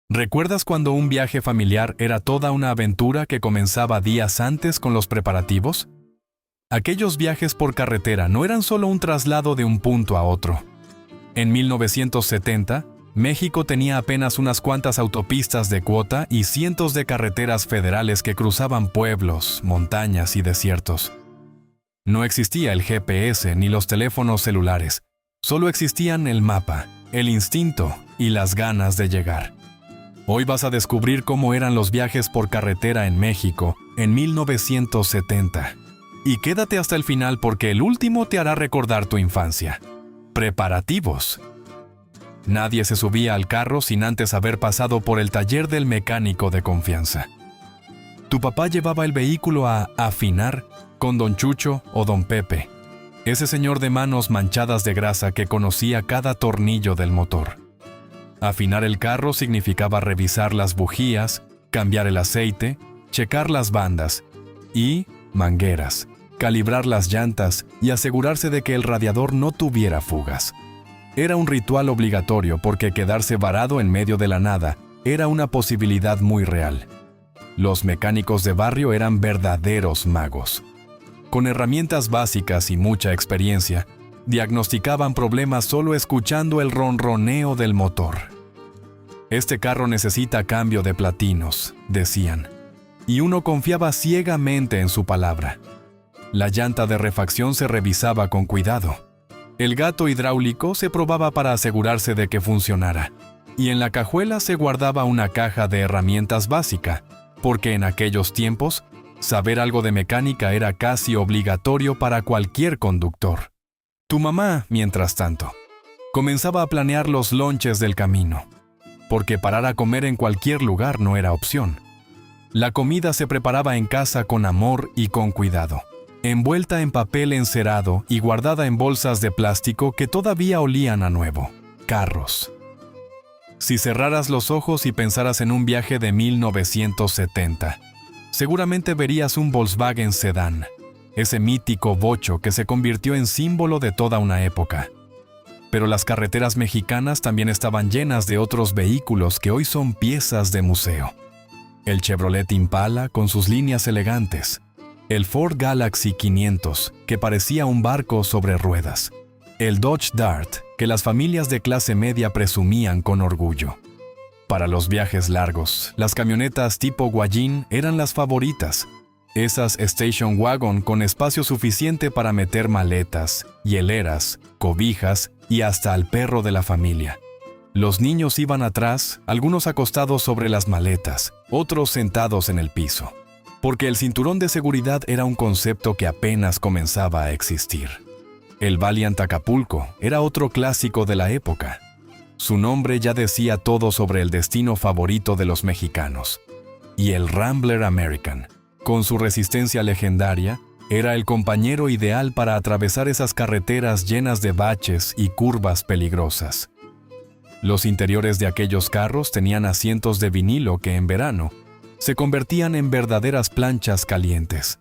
¿Recuerdas cuando un viaje familiar era toda una aventura que comenzaba días antes con los preparativos? Aquellos viajes por carretera no eran solo un traslado de un punto a otro. En 1970, México tenía apenas unas cuantas autopistas de cuota y cientos de carreteras federales que cruzaban pueblos, montañas y desiertos. No existía el GPS ni los teléfonos celulares, solo existían el mapa, el instinto y las ganas de llegar. Hoy vas a descubrir cómo eran los viajes por carretera en México en 1970. Y quédate hasta el final porque el último te hará recordar tu infancia. Preparativos. Nadie se subía al carro sin antes haber pasado por el taller del mecánico de confianza. Tu papá llevaba el vehículo a afinar con don Chucho o don Pepe, ese señor de manos manchadas de grasa que conocía cada tornillo del motor. Afinar el carro significaba revisar las bujías, cambiar el aceite, checar las bandas y mangueras, calibrar las llantas y asegurarse de que el radiador no tuviera fugas. Era un ritual obligatorio porque quedarse varado en medio de la nada era una posibilidad muy real. Los mecánicos de barrio eran verdaderos magos. Con herramientas básicas y mucha experiencia, diagnosticaban problemas solo escuchando el ronroneo del motor. Este carro necesita cambio de platinos, decían, y uno confiaba ciegamente en su palabra. La llanta de refacción se revisaba con cuidado. El gato hidráulico se probaba para asegurarse de que funcionara, y en la cajuela se guardaba una caja de herramientas básica, porque en aquellos tiempos, saber algo de mecánica era casi obligatorio para cualquier conductor. Tu mamá, mientras tanto, comenzaba a planear los lonches del camino, porque parar a comer en cualquier lugar no era opción. La comida se preparaba en casa con amor y con cuidado, envuelta en papel encerado y guardada en bolsas de plástico que todavía olían a nuevo. Carros. Si cerraras los ojos y pensaras en un viaje de 1970, seguramente verías un Volkswagen Sedán, ese mítico bocho que se convirtió en símbolo de toda una época. Pero las carreteras mexicanas también estaban llenas de otros vehículos que hoy son piezas de museo. El Chevrolet Impala con sus líneas elegantes, el Ford Galaxy 500 que parecía un barco sobre ruedas, el Dodge Dart que las familias de clase media presumían con orgullo. Para los viajes largos, las camionetas tipo Guayín eran las favoritas. Esas station wagon con espacio suficiente para meter maletas, hieleras, cobijas y hasta al perro de la familia. Los niños iban atrás, algunos acostados sobre las maletas, otros sentados en el piso, porque el cinturón de seguridad era un concepto que apenas comenzaba a existir. El Valiant Acapulco era otro clásico de la época. Su nombre ya decía todo sobre el destino favorito de los mexicanos. Y el Rambler American, con su resistencia legendaria, era el compañero ideal para atravesar esas carreteras llenas de baches y curvas peligrosas. Los interiores de aquellos carros tenían asientos de vinilo que en verano se convertían en verdaderas planchas calientes.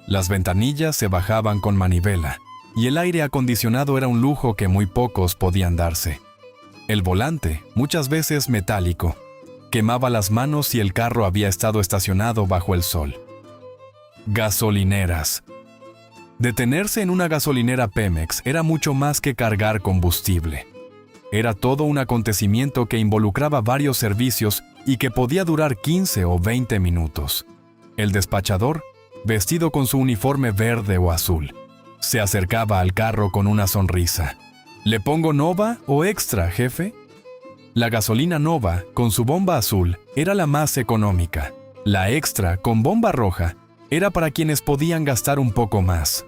Las ventanillas se bajaban con manivela y el aire acondicionado era un lujo que muy pocos podían darse. El volante, muchas veces metálico, quemaba las manos si el carro había estado estacionado bajo el sol. Gasolineras. Detenerse en una gasolinera Pemex era mucho más que cargar combustible. Era todo un acontecimiento que involucraba varios servicios y que podía durar 15 o 20 minutos. El despachador, vestido con su uniforme verde o azul, se acercaba al carro con una sonrisa. ¿Le pongo Nova o Extra, jefe? La gasolina Nova, con su bomba azul, era la más económica. La Extra, con bomba roja, era para quienes podían gastar un poco más.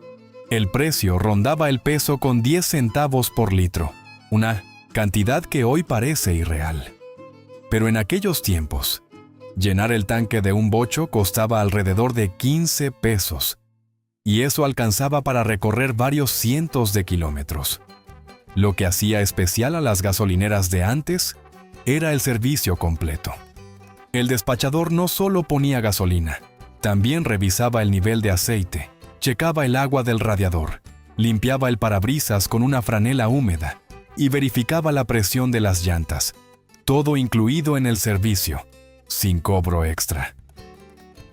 El precio rondaba el peso con 10 centavos por litro, una cantidad que hoy parece irreal. Pero en aquellos tiempos, llenar el tanque de un bocho costaba alrededor de 15 pesos, y eso alcanzaba para recorrer varios cientos de kilómetros. Lo que hacía especial a las gasolineras de antes era el servicio completo. El despachador no solo ponía gasolina, también revisaba el nivel de aceite, checaba el agua del radiador, limpiaba el parabrisas con una franela húmeda y verificaba la presión de las llantas. todo incluido en el servicio, sin cobro extra.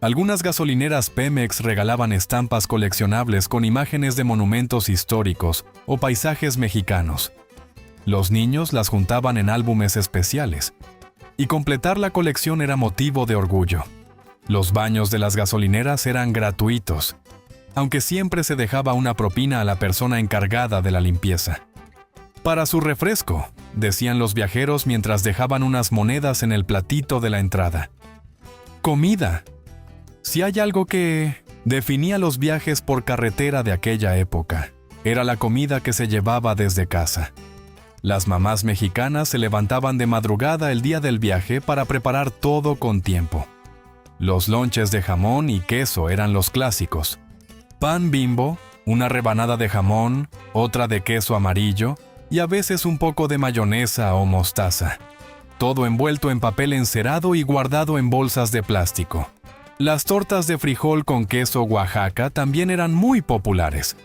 Algunas gasolineras Pemex regalaban estampas coleccionables con imágenes de monumentos históricos o paisajes mexicanos. Los niños las juntaban en álbumes especiales, y completar la colección era motivo de orgullo. Los baños de las gasolineras eran gratuitos, aunque siempre se dejaba una propina a la persona encargada de la limpieza. Para su refresco, decían los viajeros mientras dejaban unas monedas en el platito de la entrada. Comida. Si hay algo que definía los viajes por carretera de aquella época, era la comida que se llevaba desde casa. Las mamás mexicanas se levantaban de madrugada el día del viaje para preparar todo con tiempo. Los lonches de jamón y queso eran los clásicos. Pan Bimbo, una rebanada de jamón, otra de queso amarillo y a veces un poco de mayonesa o mostaza. Todo envuelto en papel encerado y guardado en bolsas de plástico. Las tortas de frijol con queso Oaxaca también eran muy populares.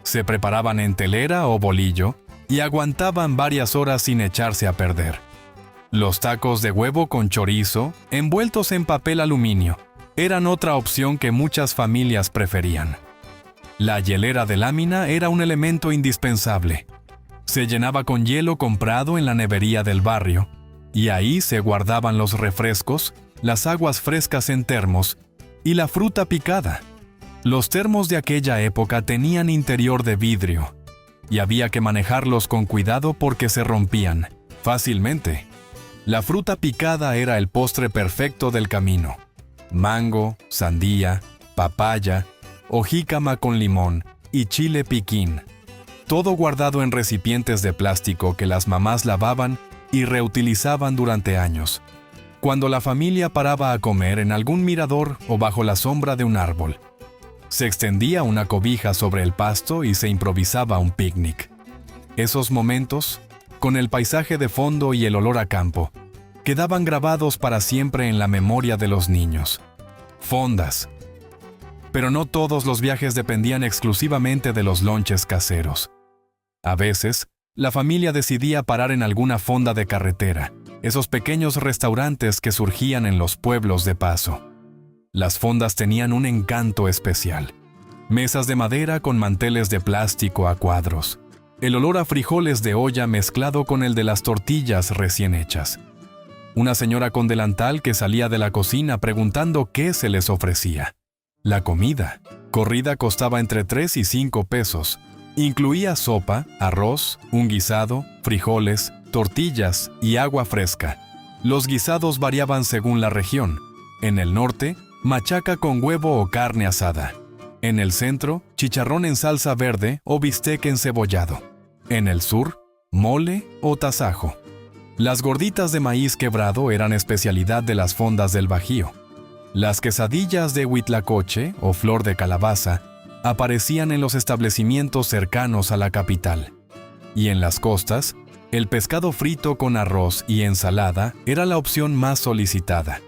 Se preparaban en telera o bolillo y aguantaban varias horas sin echarse a perder. Los tacos de huevo con chorizo, envueltos en papel aluminio, eran otra opción que muchas familias preferían. La hielera de lámina era un elemento indispensable. Se llenaba con hielo comprado en la nevería del barrio, y ahí se guardaban los refrescos, las aguas frescas en termos y la fruta picada. Los termos de aquella época tenían interior de vidrio, y había que manejarlos con cuidado porque se rompían fácilmente. La fruta picada era el postre perfecto del camino. Mango, sandía, papaya, o jícama con limón y chile piquín. Todo guardado en recipientes de plástico que las mamás lavaban y reutilizaban durante años. Cuando la familia paraba a comer en algún mirador o bajo la sombra de un árbol, se extendía una cobija sobre el pasto y se improvisaba un picnic. Esos momentos, con el paisaje de fondo y el olor a campo, quedaban grabados para siempre en la memoria de los niños. Fondas. Pero no todos los viajes dependían exclusivamente de los lonches caseros. A veces, la familia decidía parar en alguna fonda de carretera, esos pequeños restaurantes que surgían en los pueblos de paso. Las fondas tenían un encanto especial. Mesas de madera con manteles de plástico a cuadros. El olor a frijoles de olla mezclado con el de las tortillas recién hechas. Una señora con delantal que salía de la cocina preguntando qué se les ofrecía. La comida. Corrida costaba entre 3 y 5 pesos. Incluía sopa, arroz, un guisado, frijoles, tortillas y agua fresca. Los guisados variaban según la región. En el norte, machaca con huevo o carne asada. En el centro, chicharrón en salsa verde o bistec encebollado. En el sur, mole o tasajo. Las gorditas de maíz quebrado eran especialidad de las fondas del Bajío. Las quesadillas de huitlacoche o flor de calabaza aparecían en los establecimientos cercanos a la capital. Y en las costas, el pescado frito con arroz y ensalada era la opción más solicitada.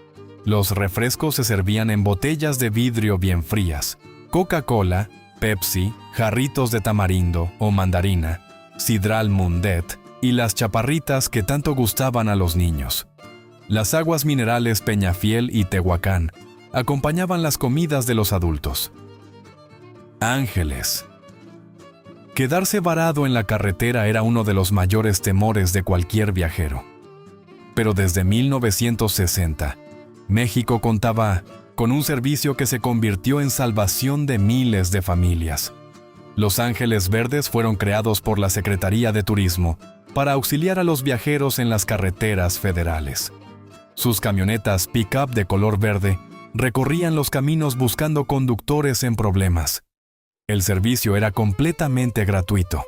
Los refrescos se servían en botellas de vidrio bien frías. Coca-Cola, Pepsi, jarritos de tamarindo o mandarina, sidral Mundet y las chaparritas que tanto gustaban a los niños. Las aguas minerales Peñafiel y Tehuacán acompañaban las comidas de los adultos. Ángeles. Quedarse varado en la carretera era uno de los mayores temores de cualquier viajero. Pero desde 1960, México contaba con un servicio que se convirtió en salvación de miles de familias. Los Ángeles Verdes fueron creados por la Secretaría de Turismo para auxiliar a los viajeros en las carreteras federales. Sus camionetas pick-up de color verde recorrían los caminos buscando conductores en problemas. El servicio era completamente gratuito.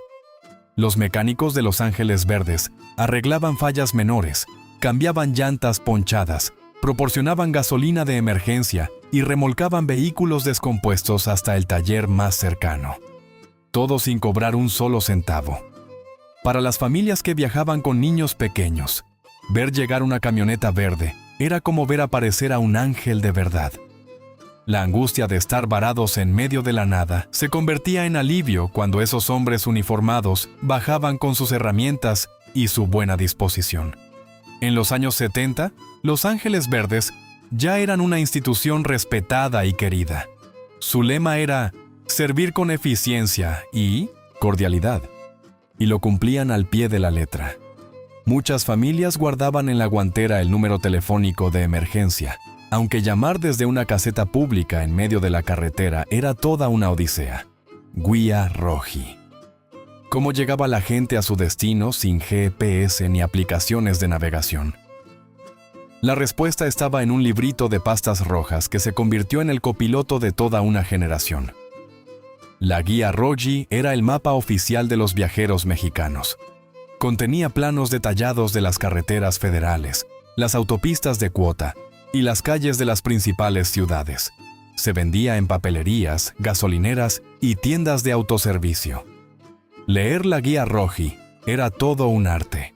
Los mecánicos de Los Ángeles Verdes arreglaban fallas menores, cambiaban llantas ponchadas, proporcionaban gasolina de emergencia y remolcaban vehículos descompuestos hasta el taller más cercano. Todo sin cobrar un solo centavo. Para las familias que viajaban con niños pequeños, ver llegar una camioneta verde era como ver aparecer a un ángel de verdad. La angustia de estar varados en medio de la nada se convertía en alivio cuando esos hombres uniformados bajaban con sus herramientas y su buena disposición. En los años 70, Los Ángeles Verdes ya eran una institución respetada y querida. Su lema era servir con eficiencia y cordialidad, y lo cumplían al pie de la letra. Muchas familias guardaban en la guantera el número telefónico de emergencia, aunque llamar desde una caseta pública en medio de la carretera era toda una odisea. Guía Roji. ¿Cómo llegaba la gente a su destino sin GPS ni aplicaciones de navegación? La respuesta estaba en un librito de pastas rojas que se convirtió en el copiloto de toda una generación. La Guía Roji era el mapa oficial de los viajeros mexicanos. Contenía planos detallados de las carreteras federales, las autopistas de cuota y las calles de las principales ciudades. Se vendía en papelerías, gasolineras y tiendas de autoservicio. Leer la Guía Roji era todo un arte.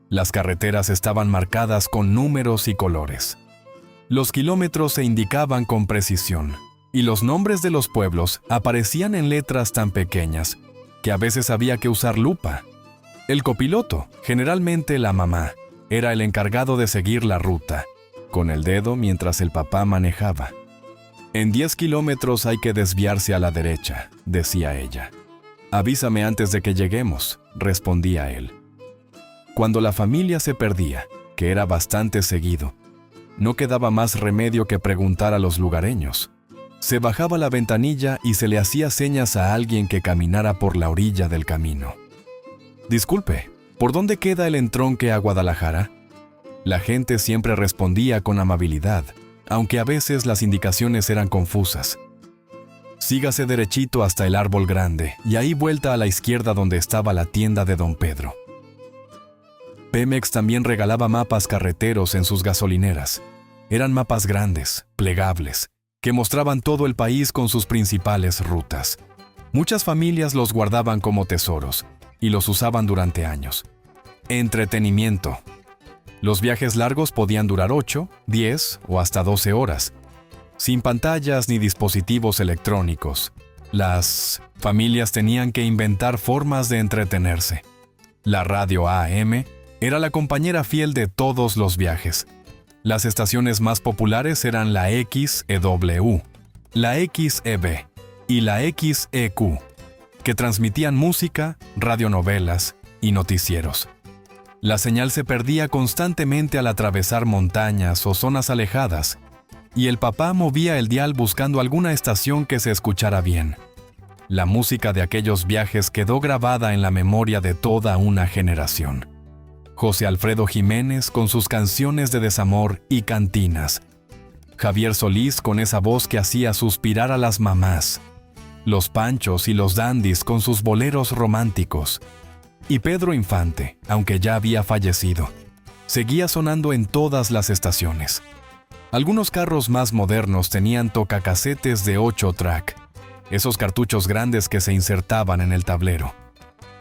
Las carreteras estaban marcadas con números y colores. Los kilómetros se indicaban con precisión, y los nombres de los pueblos aparecían en letras tan pequeñas que a veces había que usar lupa. El copiloto, generalmente la mamá, era el encargado de seguir la ruta, con el dedo mientras el papá manejaba. En 10 kilómetros hay que desviarse a la derecha, decía ella. Avísame antes de que lleguemos, respondía él. Cuando la familia se perdía, que era bastante seguido, no quedaba más remedio que preguntar a los lugareños. Se bajaba la ventanilla y se le hacía señas a alguien que caminara por la orilla del camino. Disculpe, ¿por dónde queda el entronque a Guadalajara? La gente siempre respondía con amabilidad, aunque a veces las indicaciones eran confusas. Sígase derechito hasta el árbol grande y ahí vuelta a la izquierda donde estaba la tienda de Don Pedro. Pemex también regalaba mapas carreteros en sus gasolineras. Eran mapas grandes, plegables, que mostraban todo el país con sus principales rutas. Muchas familias los guardaban como tesoros y los usaban durante años. Entretenimiento. Los viajes largos podían durar 8, 10 o hasta 12 horas. Sin pantallas ni dispositivos electrónicos, las familias tenían que inventar formas de entretenerse. La radio AM era la compañera fiel de todos los viajes. Las estaciones más populares eran la XEW, la XEB y la XEQ, que transmitían música, radionovelas y noticieros. La señal se perdía constantemente al atravesar montañas o zonas alejadas, y el papá movía el dial buscando alguna estación que se escuchara bien. La música de aquellos viajes quedó grabada en la memoria de toda una generación. José Alfredo Jiménez con sus canciones de desamor y cantinas. Javier Solís con esa voz que hacía suspirar a las mamás. Los Panchos y los Dandis con sus boleros románticos. Y Pedro Infante, aunque ya había fallecido, seguía sonando en todas las estaciones. Algunos carros más modernos tenían tocacasetes de 8 track, esos cartuchos grandes que se insertaban en el tablero.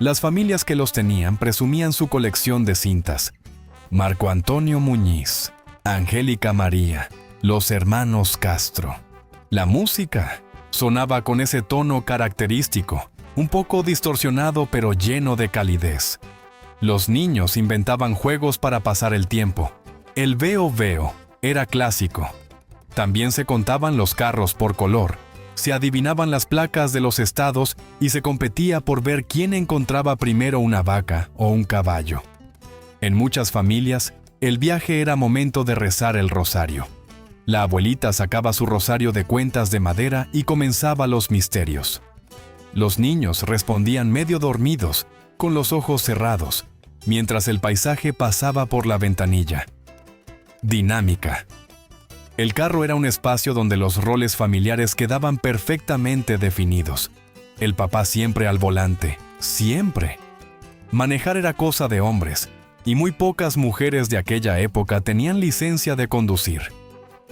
Las familias que los tenían presumían su colección de cintas. Marco Antonio Muñiz, Angélica María, los hermanos Castro. La música sonaba con ese tono característico, un poco distorsionado pero lleno de calidez. Los niños inventaban juegos para pasar el tiempo. El veo veo era clásico. También se contaban los carros por color, se adivinaban las placas de los estados y se competía por ver quién encontraba primero una vaca o un caballo. En muchas familias, el viaje era momento de rezar el rosario. La abuelita sacaba su rosario de cuentas de madera y comenzaba los misterios. Los niños respondían medio dormidos, con los ojos cerrados, mientras el paisaje pasaba por la ventanilla. Dinámica. El carro era un espacio donde los roles familiares quedaban perfectamente definidos. El papá siempre al volante, siempre. Manejar era cosa de hombres, y muy pocas mujeres de aquella época tenían licencia de conducir.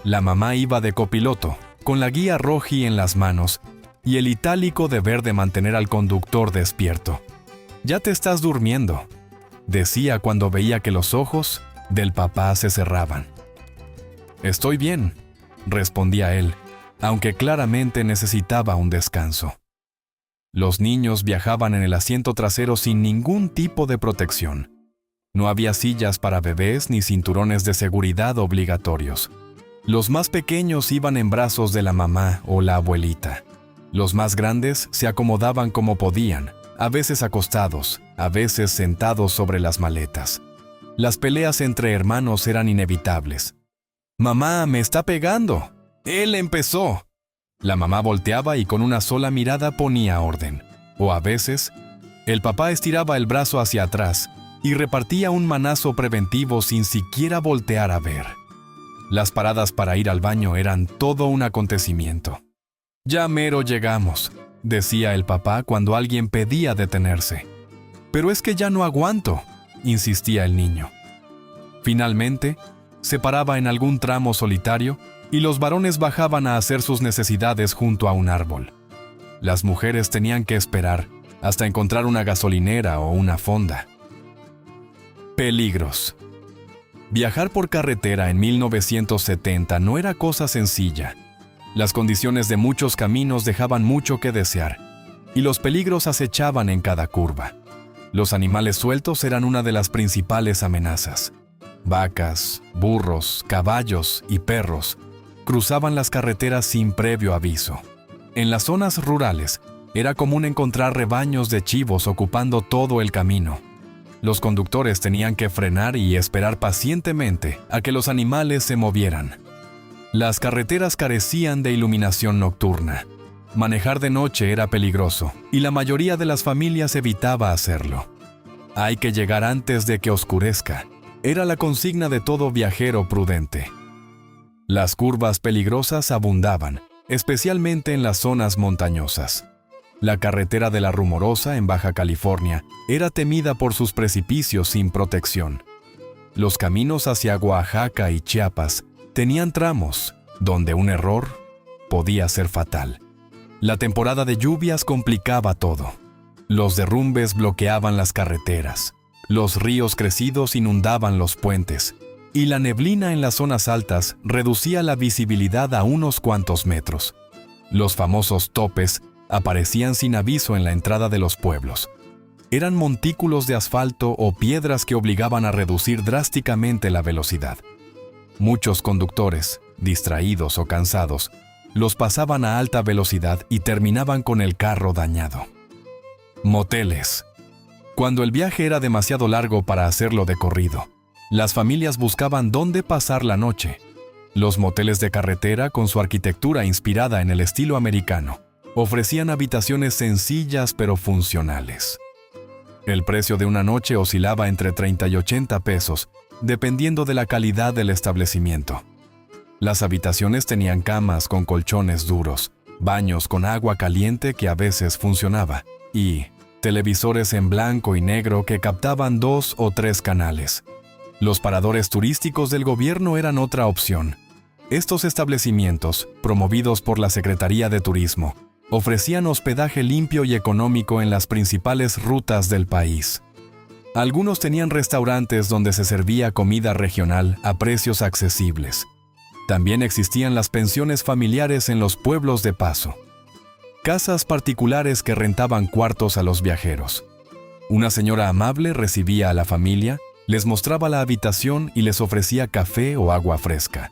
La mamá iba de copiloto, con la guía Roji en las manos, y el itálico deber de mantener al conductor despierto. «Ya te estás durmiendo», decía cuando veía que los ojos del papá se cerraban. «Estoy bien», respondía él, aunque claramente necesitaba un descanso. Los niños viajaban en el asiento trasero sin ningún tipo de protección. No había sillas para bebés ni cinturones de seguridad obligatorios. Los más pequeños iban en brazos de la mamá o la abuelita. Los más grandes se acomodaban como podían, a veces acostados, a veces sentados sobre las maletas. Las peleas entre hermanos eran inevitables. «Mamá, me está pegando. Él empezó». La mamá volteaba y con una sola mirada ponía orden. O a veces, el papá estiraba el brazo hacia atrás y repartía un manazo preventivo sin siquiera voltear a ver. Las paradas para ir al baño eran todo un acontecimiento. «Ya mero llegamos», decía el papá cuando alguien pedía detenerse. «Pero es que ya no aguanto», insistía el niño. Finalmente, se paraba en algún tramo solitario y los varones bajaban a hacer sus necesidades junto a un árbol. Las mujeres tenían que esperar hasta encontrar una gasolinera o una fonda. Peligros. Viajar por carretera en 1970 no era cosa sencilla. Las condiciones de muchos caminos dejaban mucho que desear, y los peligros acechaban en cada curva. Los animales sueltos eran una de las principales amenazas. Vacas, burros, caballos y perros cruzaban las carreteras sin previo aviso. En las zonas rurales, era común encontrar rebaños de chivos ocupando todo el camino. Los conductores tenían que frenar y esperar pacientemente a que los animales se movieran. Las carreteras carecían de iluminación nocturna. Manejar de noche era peligroso, y la mayoría de las familias evitaba hacerlo. «Hay que llegar antes de que oscurezca», era la consigna de todo viajero prudente. Las curvas peligrosas abundaban, especialmente en las zonas montañosas. La carretera de la Rumorosa, en Baja California, era temida por sus precipicios sin protección. Los caminos hacia Oaxaca y Chiapas tenían tramos donde un error podía ser fatal. La temporada de lluvias complicaba todo. Los derrumbes bloqueaban las carreteras, los ríos crecidos inundaban los puentes, y la neblina en las zonas altas reducía la visibilidad a unos cuantos metros. Los famosos topes aparecían sin aviso en la entrada de los pueblos. Eran montículos de asfalto o piedras que obligaban a reducir drásticamente la velocidad. Muchos conductores, distraídos o cansados, los pasaban a alta velocidad y terminaban con el carro dañado. Moteles. Cuando el viaje era demasiado largo para hacerlo de corrido, las familias buscaban dónde pasar la noche. Los moteles de carretera, con su arquitectura inspirada en el estilo americano, ofrecían habitaciones sencillas pero funcionales. El precio de una noche oscilaba entre 30 y 80 pesos, dependiendo de la calidad del establecimiento. Las habitaciones tenían camas con colchones duros, baños con agua caliente que a veces funcionaba, y televisores en blanco y negro que captaban 2 o 3 canales. Los paradores turísticos del gobierno eran otra opción. Estos establecimientos, promovidos por la Secretaría de Turismo, ofrecían hospedaje limpio y económico en las principales rutas del país. Algunos tenían restaurantes donde se servía comida regional a precios accesibles. También existían las pensiones familiares en los pueblos de paso. Casas particulares que rentaban cuartos a los viajeros. Una señora amable recibía a la familia, les mostraba la habitación y les ofrecía café o agua fresca.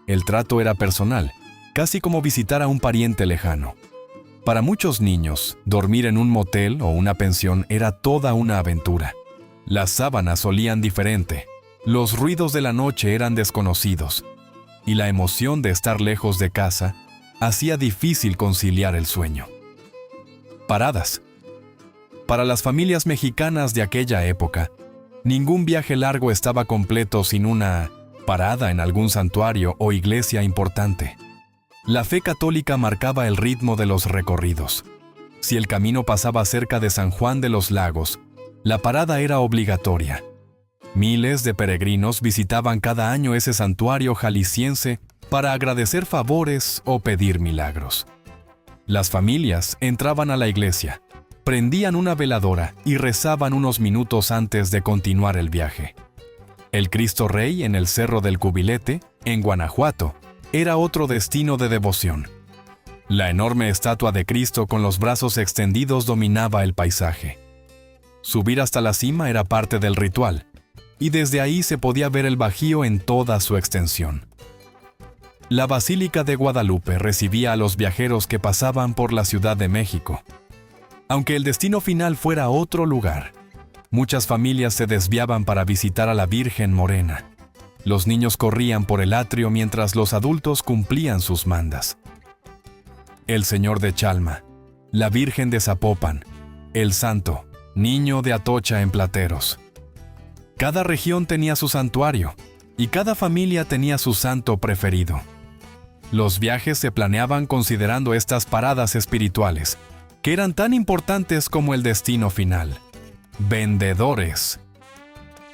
El trato era personal, casi como visitar a un pariente lejano. Para muchos niños, dormir en un motel o una pensión era toda una aventura. Las sábanas olían diferente, los ruidos de la noche eran desconocidos, y la emoción de estar lejos de casa hacía difícil conciliar el sueño. Paradas. Para las familias mexicanas de aquella época, ningún viaje largo estaba completo sin una parada en algún santuario o iglesia importante. La fe católica marcaba el ritmo de los recorridos. Si el camino pasaba cerca de San Juan de los Lagos, la parada era obligatoria. Miles de peregrinos visitaban cada año ese santuario jalisciense para agradecer favores o pedir milagros. Las familias entraban a la iglesia, prendían una veladora y rezaban unos minutos antes de continuar el viaje. El Cristo Rey en el Cerro del Cubilete, en Guanajuato, era otro destino de devoción. La enorme estatua de Cristo con los brazos extendidos dominaba el paisaje. Subir hasta la cima era parte del ritual, y desde ahí se podía ver el Bajío en toda su extensión. La Basílica de Guadalupe recibía a los viajeros que pasaban por la Ciudad de México. Aunque el destino final fuera otro lugar, muchas familias se desviaban para visitar a la Virgen Morena. Los niños corrían por el atrio mientras los adultos cumplían sus mandas. El Señor de Chalma, la Virgen de Zapopan, el Santo, Niño de Atocha en Plateros. Cada región tenía su santuario y cada familia tenía su santo preferido. Los viajes se planeaban considerando estas paradas espirituales, que eran tan importantes como el destino final. Vendedores.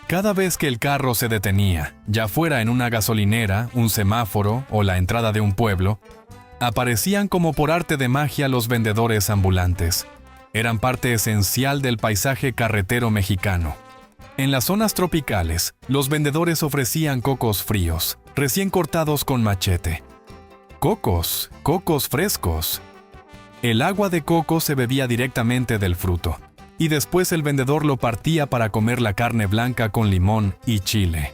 Cada vez que el carro se detenía, ya fuera en una gasolinera, un semáforo o la entrada de un pueblo, aparecían como por arte de magia los vendedores ambulantes. Eran parte esencial del paisaje carretero mexicano. En las zonas tropicales, los vendedores ofrecían cocos fríos, recién cortados con machete. Cocos frescos. El agua de coco se bebía directamente del fruto, y después el vendedor lo partía para comer la carne blanca con limón y chile.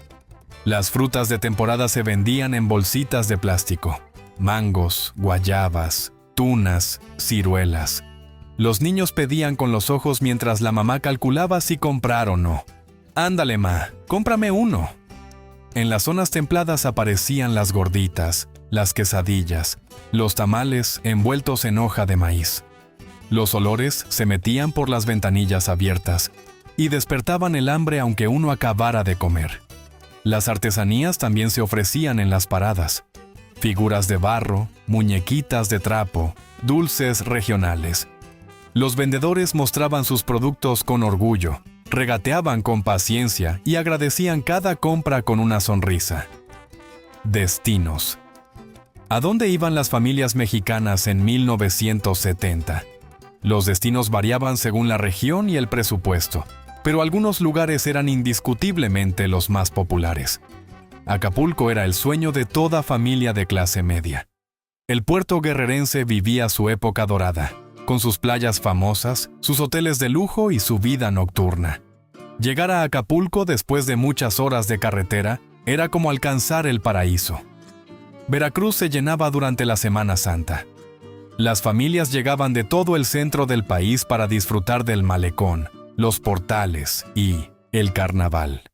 Las frutas de temporada se vendían en bolsitas de plástico: mangos, guayabas, tunas, ciruelas. Los niños pedían con los ojos mientras la mamá calculaba si comprar o no. «Ándale, ma, cómprame uno». En las zonas templadas aparecían las gorditas, las quesadillas, los tamales envueltos en hoja de maíz. Los olores se metían por las ventanillas abiertas y despertaban el hambre aunque uno acabara de comer. Las artesanías también se ofrecían en las paradas: figuras de barro, muñequitas de trapo, dulces regionales. Los vendedores mostraban sus productos con orgullo, regateaban con paciencia y agradecían cada compra con una sonrisa. Destinos. ¿A dónde iban las familias mexicanas en 1970? Los destinos variaban según la región y el presupuesto, pero algunos lugares eran indiscutiblemente los más populares. Acapulco era el sueño de toda familia de clase media. El puerto guerrerense vivía su época dorada, con sus playas famosas, sus hoteles de lujo y su vida nocturna. Llegar a Acapulco después de muchas horas de carretera era como alcanzar el paraíso. Veracruz se llenaba durante la Semana Santa. Las familias llegaban de todo el centro del país para disfrutar del malecón, los portales y el carnaval.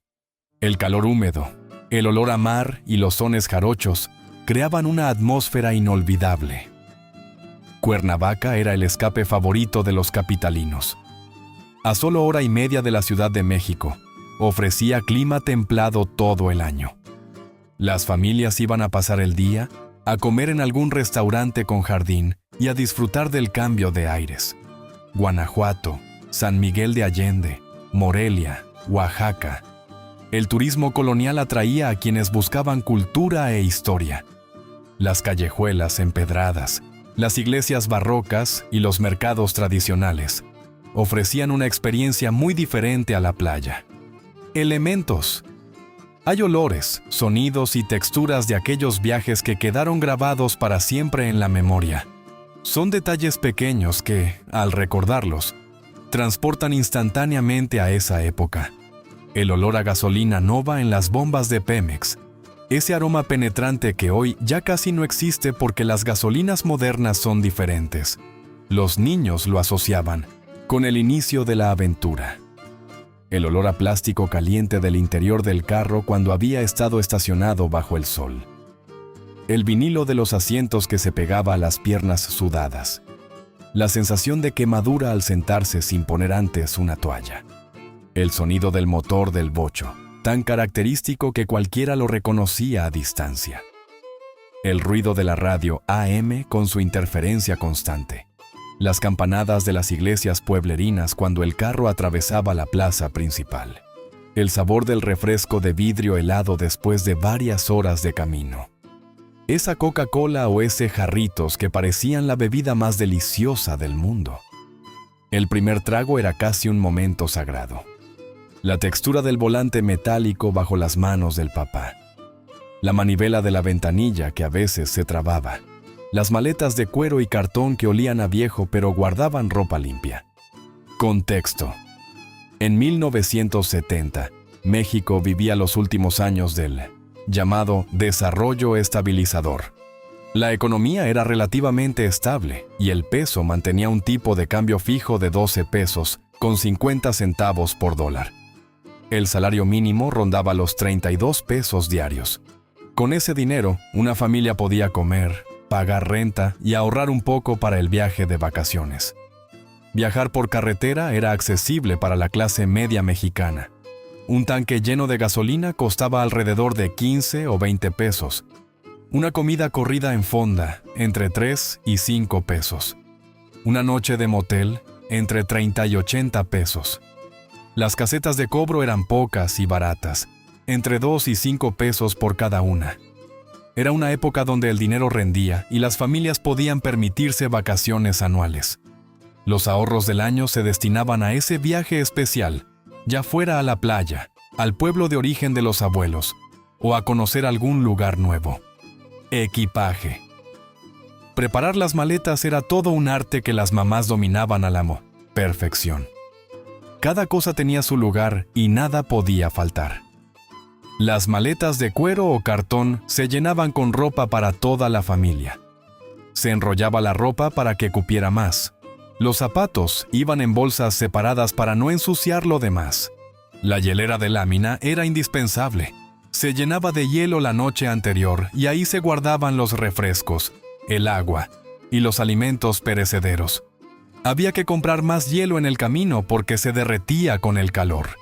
El calor húmedo, el olor a mar y los sones jarochos creaban una atmósfera inolvidable. Cuernavaca era el escape favorito de los capitalinos. A solo hora y media de la Ciudad de México, ofrecía clima templado todo el año. Las familias iban a pasar el día, a comer en algún restaurante con jardín y a disfrutar del cambio de aires. Guanajuato, San Miguel de Allende, Morelia, Oaxaca. El turismo colonial atraía a quienes buscaban cultura e historia. Las callejuelas empedradas, las iglesias barrocas y los mercados tradicionales ofrecían una experiencia muy diferente a la playa. Elementos. Hay olores, sonidos y texturas de aquellos viajes que quedaron grabados para siempre en la memoria. Son detalles pequeños que, al recordarlos, transportan instantáneamente a esa época. El olor a gasolina nova en las bombas de Pemex, ese aroma penetrante que hoy ya casi no existe porque las gasolinas modernas son diferentes. Los niños lo asociaban con el inicio de la aventura. El olor a plástico caliente del interior del carro cuando había estado estacionado bajo el sol. El vinilo de los asientos que se pegaba a las piernas sudadas. La sensación de quemadura al sentarse sin poner antes una toalla. El sonido del motor del bocho, tan característico que cualquiera lo reconocía a distancia. El ruido de la radio AM con su interferencia constante. Las campanadas de las iglesias pueblerinas cuando el carro atravesaba la plaza principal. El sabor del refresco de vidrio helado después de varias horas de camino. Esa Coca-Cola o ese Jarritos que parecían la bebida más deliciosa del mundo. El primer trago era casi un momento sagrado. La textura del volante metálico bajo las manos del papá. La manivela de la ventanilla que a veces se trababa. Las maletas de cuero y cartón que olían a viejo pero guardaban ropa limpia. Contexto. En 1970, México vivía los últimos años del llamado desarrollo estabilizador. La economía era relativamente estable y el peso mantenía un tipo de cambio fijo de 12 pesos con 50 centavos por dólar. El salario mínimo rondaba los 32 pesos diarios. Con ese dinero, una familia podía comer, pagar renta y ahorrar un poco para el viaje de vacaciones. Viajar por carretera era accesible para la clase media mexicana. Un tanque lleno de gasolina costaba alrededor de 15 o 20 pesos. Una comida corrida en fonda, entre 3 y 5 pesos. Una noche de motel, entre 30 y 80 pesos. Las casetas de cobro eran pocas y baratas, entre 2 y 5 pesos por cada una. Era una época donde el dinero rendía y las familias podían permitirse vacaciones anuales. Los ahorros del año se destinaban a ese viaje especial, ya fuera a la playa, al pueblo de origen de los abuelos, o a conocer algún lugar nuevo. Equipaje. Preparar las maletas era todo un arte que las mamás dominaban a la perfección. Cada cosa tenía su lugar y nada podía faltar. Las maletas de cuero o cartón se llenaban con ropa para toda la familia. Se enrollaba la ropa para que cupiera más. Los zapatos iban en bolsas separadas para no ensuciar lo demás. La hielera de lámina era indispensable. Se llenaba de hielo la noche anterior y ahí se guardaban los refrescos, el agua y los alimentos perecederos. Había que comprar más hielo en el camino porque se derretía con el calor.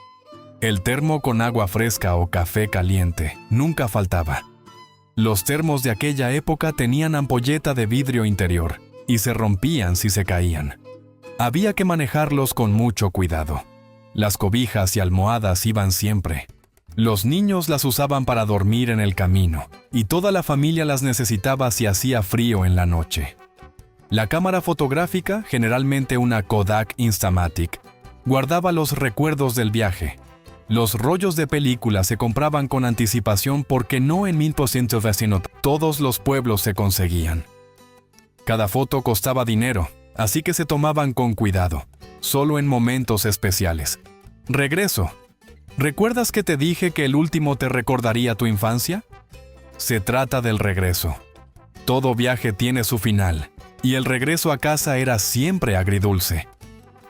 El termo con agua fresca o café caliente nunca faltaba. Los termos de aquella época tenían ampolleta de vidrio interior y se rompían si se caían. Había que manejarlos con mucho cuidado. Las cobijas y almohadas iban siempre. Los niños las usaban para dormir en el camino, y toda la familia las necesitaba si hacía frío en la noche. La cámara fotográfica, generalmente una Kodak Instamatic, guardaba los recuerdos del viaje. Los rollos de película se compraban con anticipación porque no en 1000% sino todos los pueblos se conseguían. Cada foto costaba dinero, así que se tomaban con cuidado, solo en momentos especiales. Regreso. ¿Recuerdas que te dije que el último te recordaría tu infancia? Se trata del regreso. Todo viaje tiene su final, y el regreso a casa era siempre agridulce.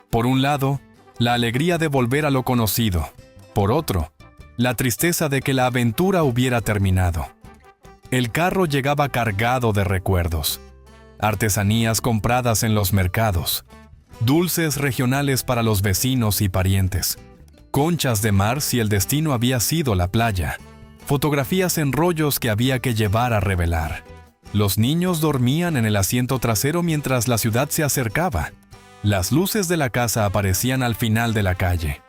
Por un lado, la alegría de volver a lo conocido. Por otro, la tristeza de que la aventura hubiera terminado. El carro llegaba cargado de recuerdos. Artesanías compradas en los mercados. Dulces regionales para los vecinos y parientes. Conchas de mar si el destino había sido la playa. Fotografías en rollos que había que llevar a revelar. Los niños dormían en el asiento trasero mientras la ciudad se acercaba. Las luces de la casa aparecían al final de la calle.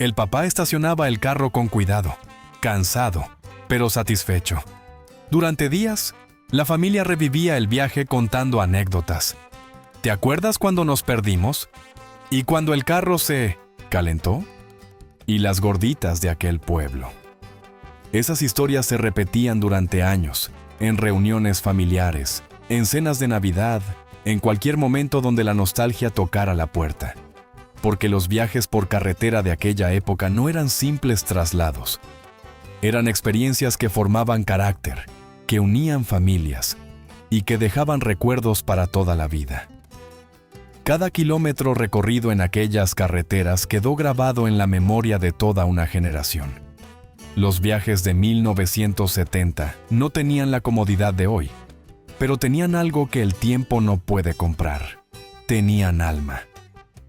El papá estacionaba el carro con cuidado, cansado, pero satisfecho. Durante días, la familia revivía el viaje contando anécdotas. ¿Te acuerdas cuando nos perdimos? ¿Y cuando el carro se calentó? Y las gorditas de aquel pueblo. Esas historias se repetían durante años, en reuniones familiares, en cenas de Navidad, en cualquier momento donde la nostalgia tocara la puerta. Porque los viajes por carretera de aquella época no eran simples traslados. Eran experiencias que formaban carácter, que unían familias y que dejaban recuerdos para toda la vida. Cada kilómetro recorrido en aquellas carreteras quedó grabado en la memoria de toda una generación. Los viajes de 1970 no tenían la comodidad de hoy, pero tenían algo que el tiempo no puede comprar. Tenían alma.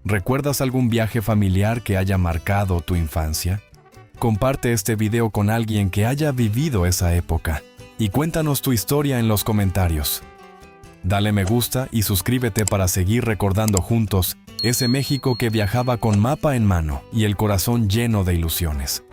¿Recuerdas algún viaje familiar que haya marcado tu infancia? Comparte este video con alguien que haya vivido esa época y cuéntanos tu historia en los comentarios. Dale me gusta y suscríbete para seguir recordando juntos ese México que viajaba con mapa en mano y el corazón lleno de ilusiones.